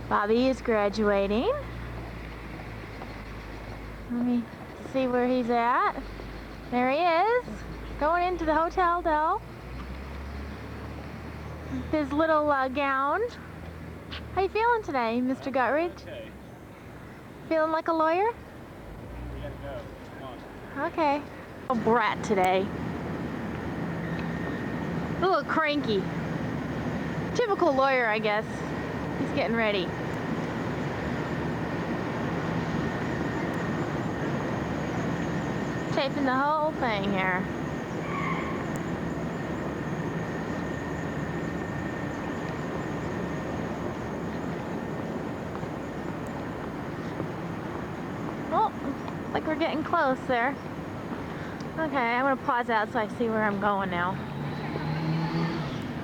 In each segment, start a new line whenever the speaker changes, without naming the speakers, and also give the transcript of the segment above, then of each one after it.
Bobby is graduating. Let me see where he's at. There he is, going into the Hotel Del. His little gown. How you feeling today, Mr. Guttridge?
Okay.
Feeling like a lawyer?
We gotta go. Come on.
Okay. A brat today. A little cranky. Typical lawyer, I guess. He's getting ready. Taping the whole thing here. Oh, like we're getting close there. Okay, I'm gonna pause out so I see where I'm going now.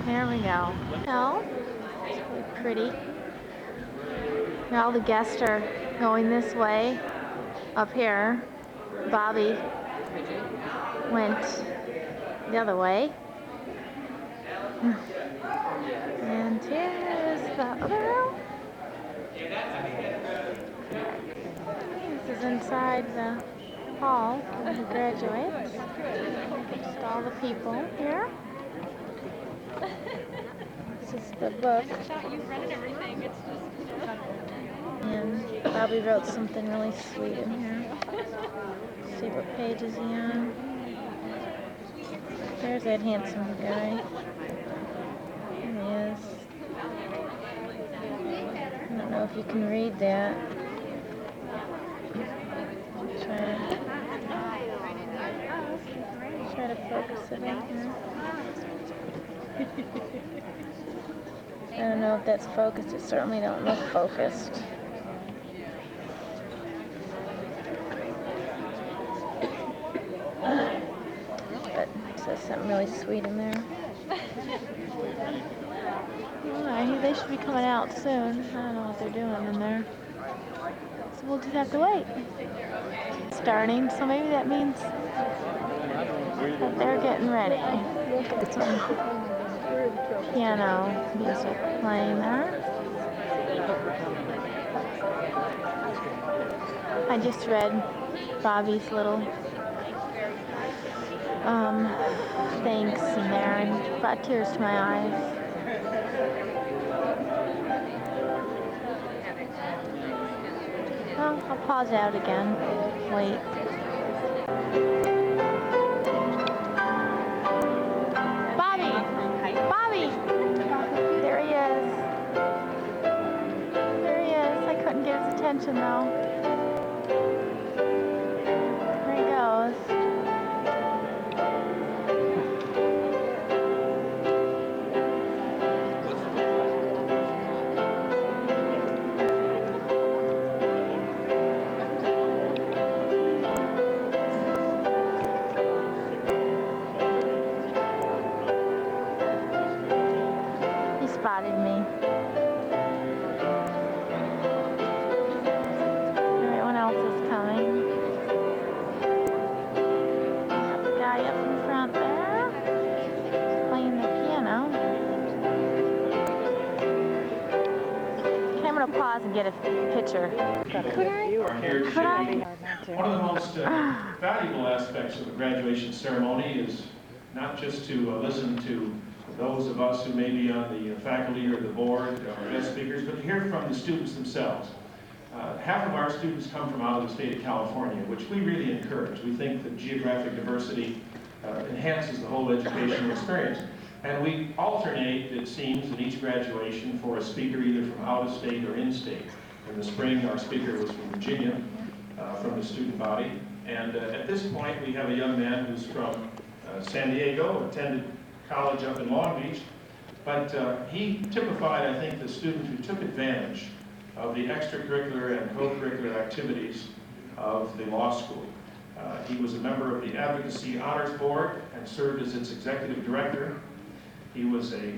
There we go. No, it's really pretty. Now all the guests are going this way. Up here, Bobby went the other way. And here's the other room. This is inside the hall of the graduates. Just all the people here. This is the book. And Bobby wrote something really sweet in here. Let's see what page is he on. There's that handsome guy. There he is. I don't know if you can read that. Try to focus it in here. I don't know if that's focused. It certainly don't look focused. But it says something really sweet in there. Alright, they should be coming out soon. I don't know what they're doing in there. So we'll just have to wait. Starting, so maybe that means that they're getting ready. Piano music playing there. I just read Bobby's little thanks in there and brought tears to my eyes. Well, I'll pause out again. Wait. Bobby! Bobby! There he is. There he is. I couldn't get his attention though. There he goes. Spotted me. Everyone else is coming. The guy up in front there playing the piano. Okay, I'm gonna pause and get a picture. Could I?
One of the most valuable aspects of the graduation ceremony is not just to listen to those of us who may be on the faculty or the board or guest speakers, but to hear from the students themselves. Half of our students come from out of the state of California, which we really encourage. We think that geographic diversity enhances the whole educational experience. And we alternate, it seems, in each graduation for a speaker either from out of state or in state. In the spring, our speaker was from Virginia, from the student body. And at this point, we have a young man who's from San Diego, attended college up in Long Beach, but he typified, I think, the student who took advantage of the extracurricular and co-curricular activities of the law school. He was a member of the Advocacy Honors Board and served as its executive director. He was a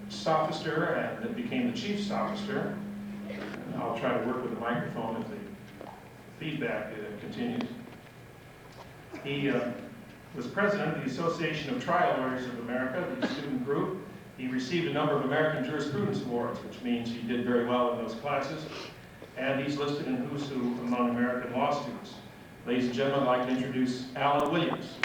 sophister and then became the chief sophister. And I'll try to work with the microphone if the feedback continues. He was president of the Association of Trial Lawyers of America, the student group, He received a number of American Jurisprudence Awards, which means he did very well in those classes. And he's listed in Who's Who among American law students. Ladies and gentlemen, I'd like to introduce Alan Williams.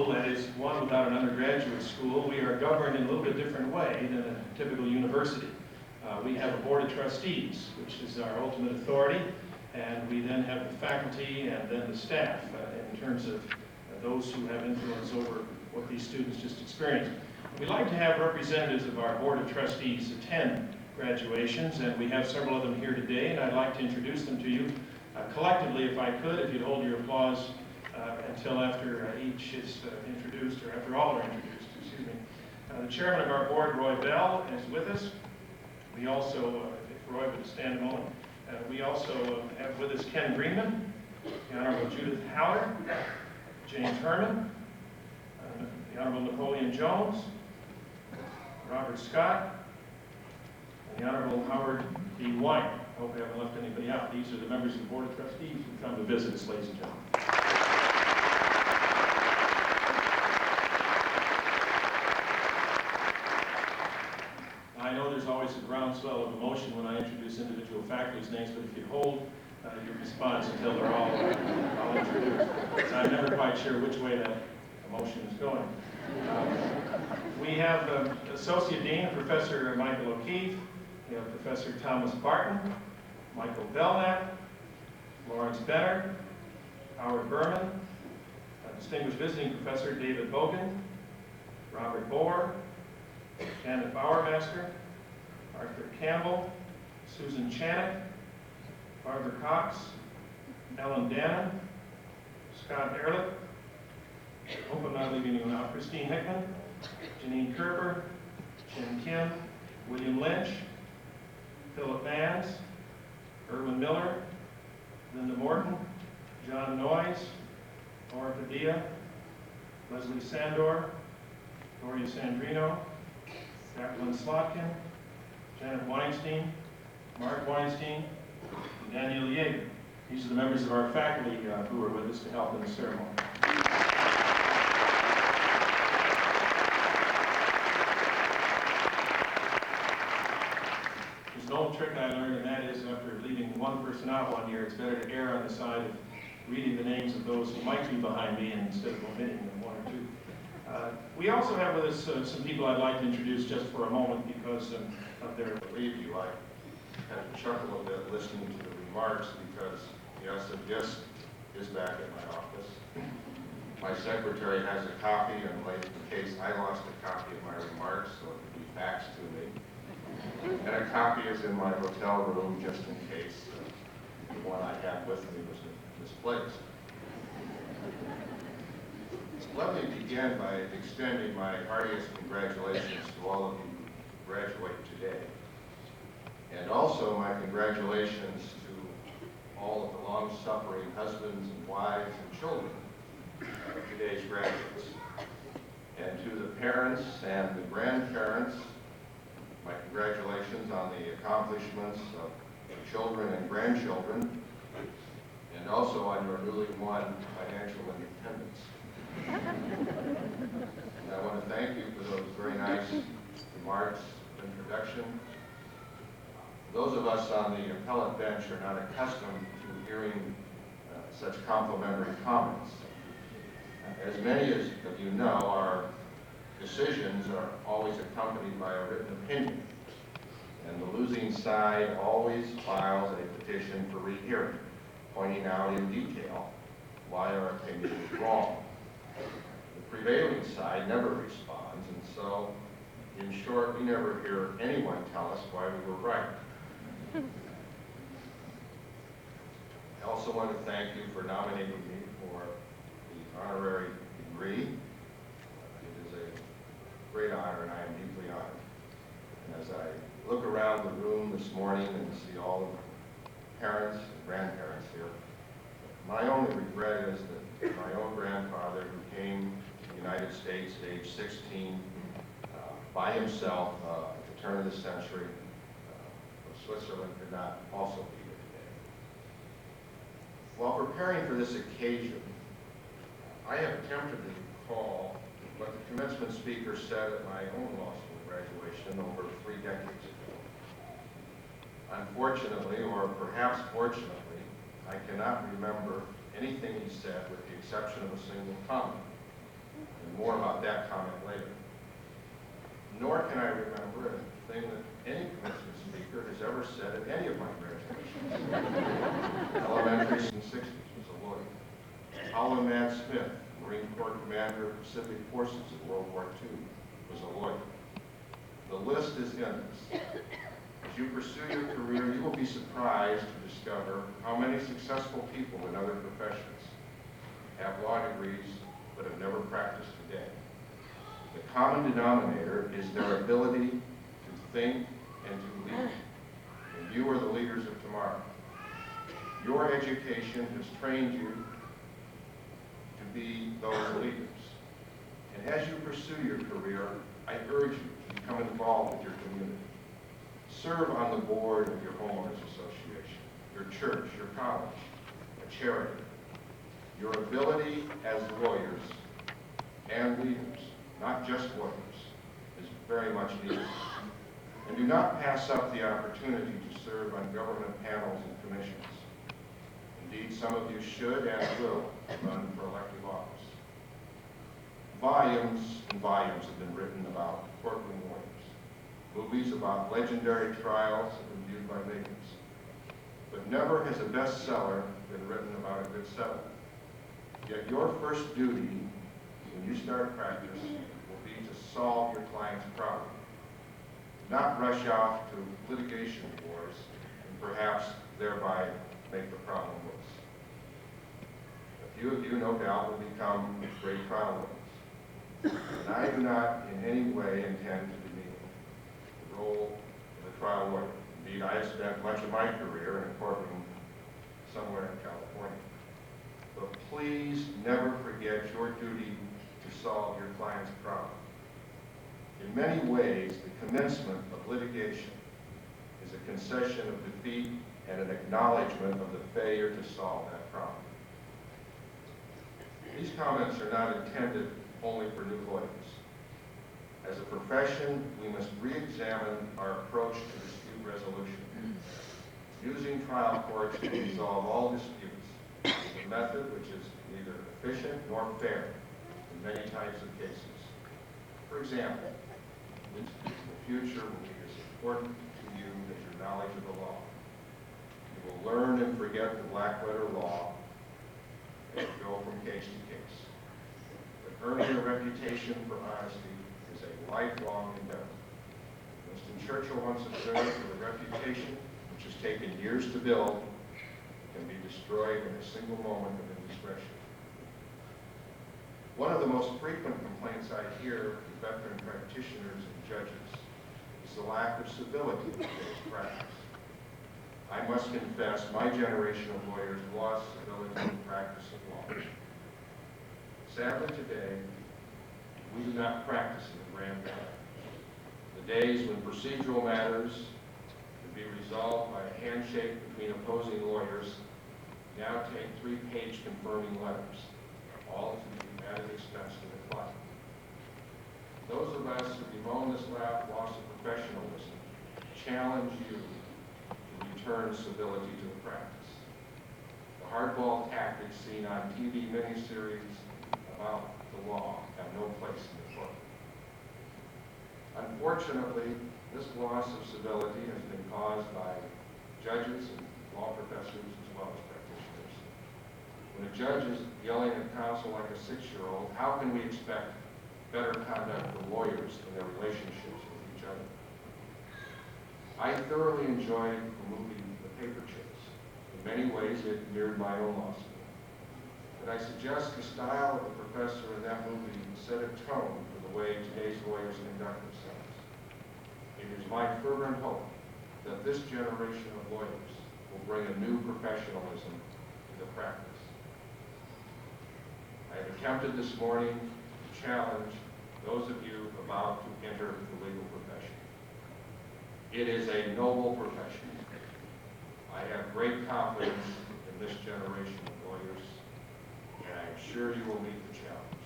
And is one without an undergraduate school. We are governed in a little bit different way than a typical university. We have a board of trustees, which is our ultimate authority, and we then have the faculty and then the staff in terms of those who have influence over what these students just experienced. We like to have representatives of our board of trustees attend graduations, and we have several of them here today, and I'd like to introduce them to you collectively, if I could, if you'd hold your applause until after each is introduced, or after all are introduced, excuse me. The chairman of our board, Roy Bell, is with us. We also, if Roy would stand a moment, we also have with us Ken Greenman, the Honorable Judith Haller, James Herman, the Honorable Napoleon Jones, Robert Scott, and the Honorable Howard D. White. I hope I haven't left anybody out. These are the members of the Board of Trustees who come to visit us, ladies and gentlemen. I know there's always a groundswell of emotion when I introduce individual faculty's names, but if you hold your response until they're all introduced. So I'm never quite sure which way that emotion is going. We have Associate Dean, Professor Michael O'Keefe. We have Professor Thomas Barton, Michael Belknap, Lawrence Benner, Howard Berman, Distinguished Visiting Professor David Bogan, Robert Bohr, Janet Bowermaster, Arthur Campbell, Susan Chanick, Barbara Cox, Ellen Dannon, Scott Ehrlich, I hope I'm not leaving anyone out, Christine Hickman, Janine Kerber, Jim Kim, William Lynch, Philip Mans, Erwin Miller, Linda Morton, John Noyes, Laura Padilla, Leslie Sandor, Gloria Sandrino, Jacqueline Slotkin, Janet Weinstein, Mark Weinstein, and Daniel Yeager. These are the members of our faculty who are with us to help in the ceremony. There's an old trick I learned, and that is after leaving one person out one year, it's better to err on the side of reading the names of those who might be behind me instead of omitting them, one or two. We also have with us some people I'd like to introduce just for a moment because of their
Believe you, I had to chuckle a bit listening to the remarks because, yes, the disc is back in my office. My secretary has a copy, and in case I lost a copy of my remarks, so it can be faxed to me. And a copy is in my hotel room just in case the one I had with me was misplaced. Let me begin by extending my heartiest congratulations to all of you who graduate today. And also my congratulations to all of the long-suffering husbands and wives and children of today's graduates. And to the parents and the grandparents, my congratulations on the accomplishments of the children and grandchildren, and also on your newly won financial independence. And I want to thank you for those very nice remarks of introduction. Those of us on the appellate bench are not accustomed to hearing such complimentary comments. As many of you know, our decisions are always accompanied by a written opinion, and the losing side always files a petition for rehearing, pointing out in detail why our opinion is wrong. The prevailing side never responds, and so, in short, we never hear anyone tell us why we were right. I also want to thank you for nominating me for the honorary degree. It is a great honor, and I am deeply honored. And as I look around the room this morning and see all of the parents and grandparents here, my only regret is that my own grandfather, who came to the United States at age 16 by himself at the turn of the century, Switzerland, could not also be here While preparing for this occasion, I have attempted to recall what the commencement speaker said at my own law school graduation over 3 decades ago. Unfortunately, or perhaps fortunately, I cannot remember anything he said with the exception of a single comment, and more about that comment later. Nor can I remember anything that any commencement speaker has ever said at any of my graduations. Elementary in the 60s was a lawyer. Howland Matt Smith, Marine Corps Commander of Pacific Forces in World War II, was a lawyer. The list is endless. As you pursue your career, you will be surprised to discover how many successful people in other professions have law degrees but have never practiced today. The common denominator is their ability to think and to lead. And you are the leaders of tomorrow. Your education has trained you to be those leaders. And as you pursue your career, I urge you to become involved with your community. Serve on the board of your homeowners association, your church, your college, a charity. Your ability as lawyers and leaders, not just lawyers, is very much needed. And do not pass up the opportunity to serve on government panels and commissions. Indeed, some of you should and will run for elective office. Volumes and volumes have been written about courtroom lawyers. Movies about legendary trials have been viewed by millions. But never has a bestseller been written about a good settlement. Yet your first duty when you start practice will be to solve your client's problem. Not rush off to litigation wars and perhaps thereby make the problem worse. A few of you, no doubt, will become great trial lawyers. And I do not in any way intend to demean the role of a trial lawyer. Indeed, I have spent much of my career in a courtroom somewhere in California. But please never forget your duty to solve your client's problem. In many ways, the commencement of litigation is a concession of defeat and an acknowledgement of the failure to solve that problem. These comments are not intended only for new lawyers. As a profession, we must re-examine our approach to dispute resolution. Using trial courts to resolve all disputes is a method which is neither efficient nor fair in many types of cases. For example, the future will be as important to you as your knowledge of the law. You will learn and forget the black letter law as you go from case to case. But earning a reputation for honesty is a lifelong endeavor. Winston Churchill once observed that a reputation which has taken years to build can be destroyed in a single moment of indiscretion. One of the most frequent complaints I hear from veteran practitioners and judges is the lack of civility in today's practice. I must confess, my generation of lawyers lost civility in the practice of law. Sadly today, we do not practice in the grand manner. The days when procedural matters could be resolved by a handshake between opposing lawyers now take 3-page confirming letters, all to the added expense to the client. Those of us who bemoan this loss of professionalism challenge you to return civility to the practice. The hardball tactics seen on TV miniseries about the law have no place in the courtroom. Unfortunately, this loss of civility has been caused by judges and law professors as well as practitioners. When a judge is yelling at counsel like a 6-year-old, how can we expect better conduct from lawyers in their relationships with each other? I thoroughly enjoyed the movie The Paper Chase. In many ways, it mirrored my own law school. But I suggest the style of the professor in that movie set a tone for the way today's lawyers conduct themselves. It is my fervent hope that this generation of lawyers will bring a new professionalism to the practice. I have attempted this morning to challenge those of you about to enter the legal profession. It is a noble profession. I have great confidence in this generation of lawyers, and I'm sure you will meet the challenge.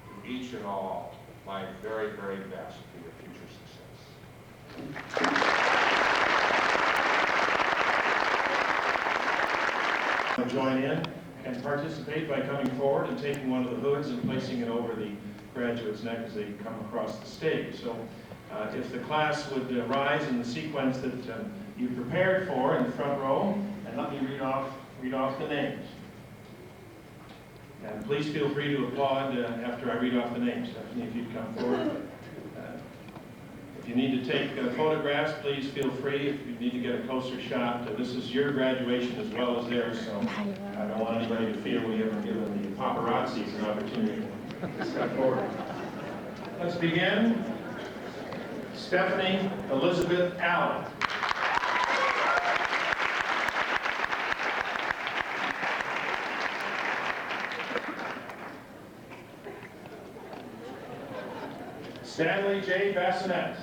To each and all, my very, very best for your future success.
Join in and participate by coming forward and taking one of the hoods and placing it over the graduate's neck as they come across the stage. So if the class would rise in the sequence that you prepared for in the front row, and let me read off the names. And please feel free to applaud after I read off the names. Stephanie, if you'd come forward. If you need to take photographs, please feel free. If you need to get a closer shot, this is your graduation as well as theirs, so I don't want anybody to feel we haven't given the paparazzis an opportunity to step forward. Let's begin. Stephanie Elizabeth Allen. Stanley J. Bassinet.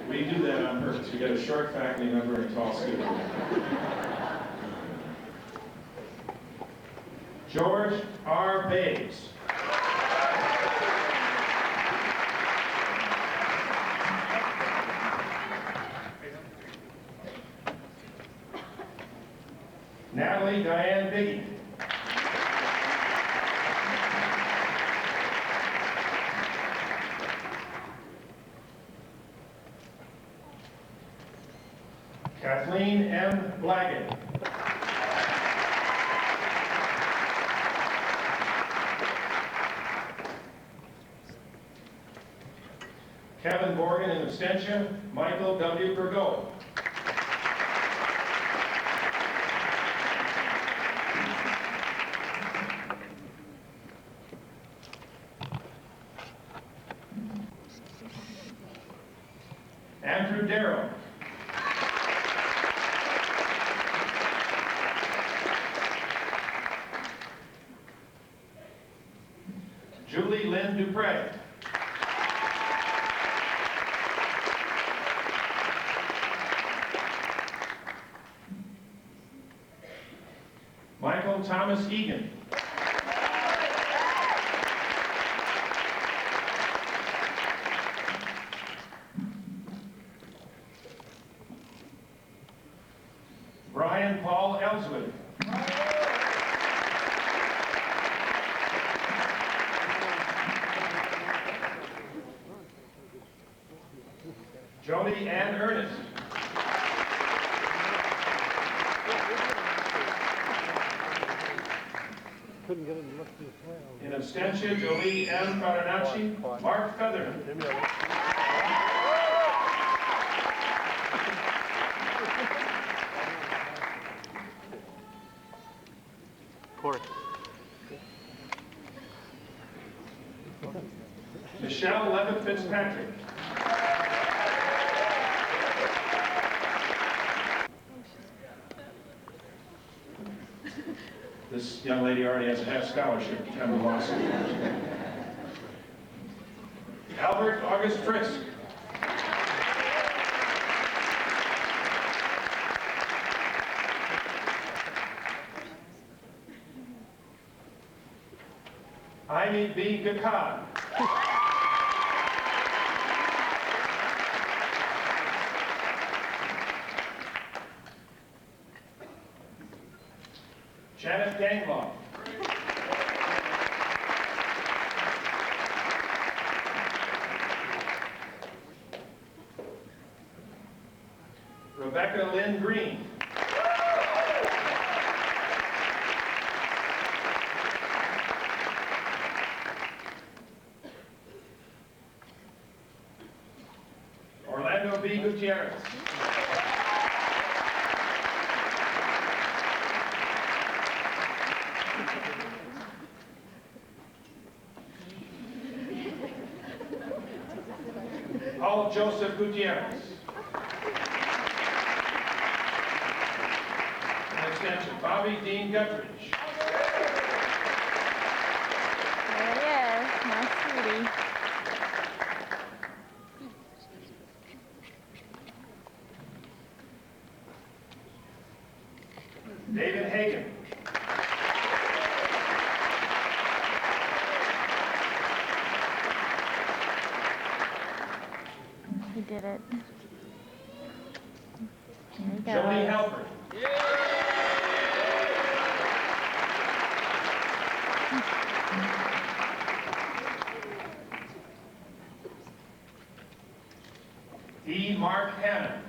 We do that on purpose. We get a short faculty member and a tall student. George R. Bays. Natalie Diane Biggie. Kathleen M. Blaggett. Kevin Morgan in abstention. Michael W. Burgo. Andrew Darrow. Julie Lynn Dupre. Michael Thomas Egan. Brian Paul Ellswood. Jody Ann Ernest.
Couldn't get him to look this way.
In abstention, Jolie M. Farinacci. Mark Featherman. Michelle Levitt Fitzpatrick. This young lady already has a half scholarship to Temple Law School. Albert August Frisk. Jaime B. Gakad. Janet Ganglaw. Rebecca Lynn Green. Orlando B. Gutierrez. Paul Joseph Gutierrez. An extension, Bobby Dean Guttridge.
There he is. Nice to pretty.
David Hagan.
He did it. There he
Jody
goes.
Halpern. E. Mark Hannon.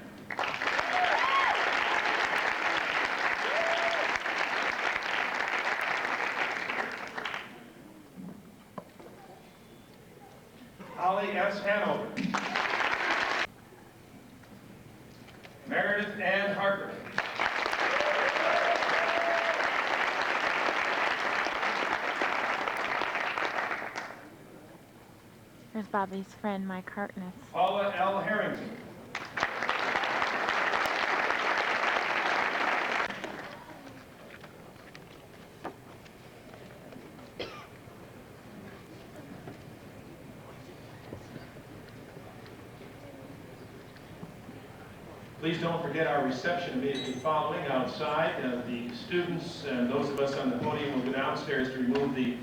Holly S. Hanover. Meredith Ann Harper.
There's Bobby's friend, Mike Hartness.
Paula L. Harrington. Please don't forget our reception immediately following outside. The students and those of us on the podium will go downstairs to remove the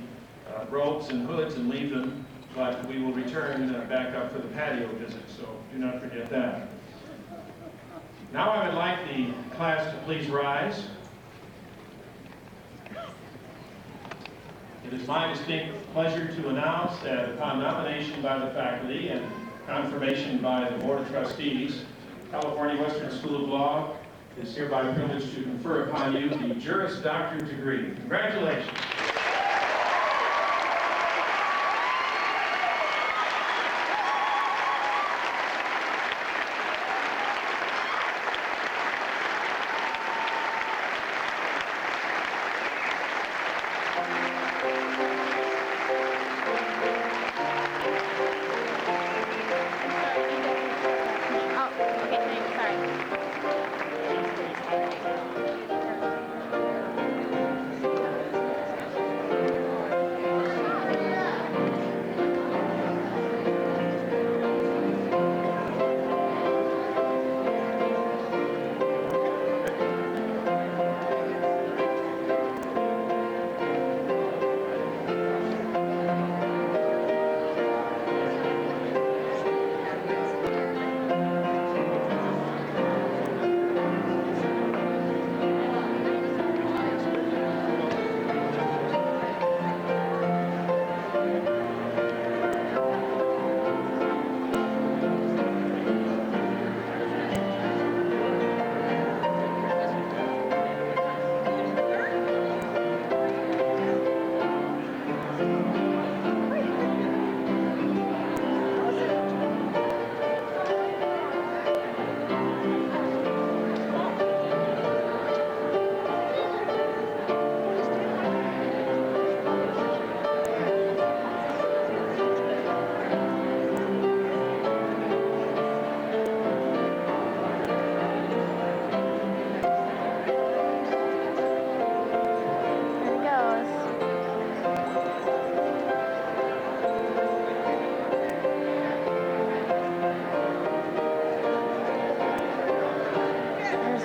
robes and hoods and leave them, but we will return back up for the patio visit, so do not forget that. Now I would like the class to please rise. It is my distinct pleasure to announce that upon nomination by the faculty and confirmation by the Board of Trustees, California Western School of Law is hereby privileged to confer upon you the Juris Doctorate degree. Congratulations.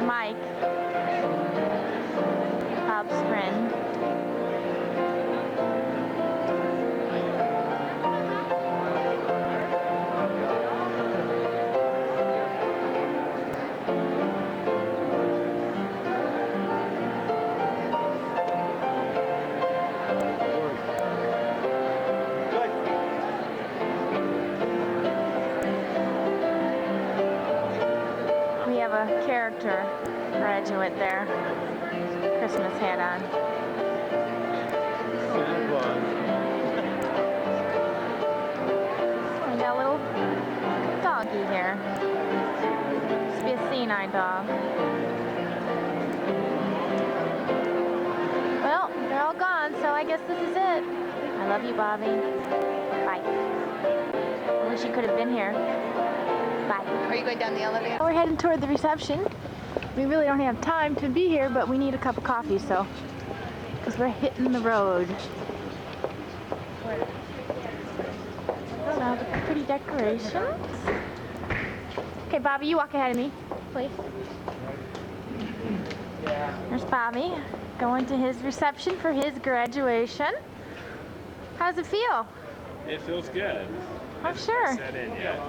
Mike, Bob's friend. We have a character graduate there, Christmas hat on. We got a little doggy here. Must be a senile dog. Well, they're all gone, so I guess this is it. I love you, Bobby. Bye. I wish you could have been here. Bye.
Are you going down the elevator?
We're heading toward the reception. We really don't have time to be here, but we need a cup of coffee, so, because we're hitting the road. all the pretty decorations. Okay, Bobby, you walk ahead of me, please. There's Bobby going to his reception for his graduation. How does it feel?
It feels good.
I'm sure.
Set in yet.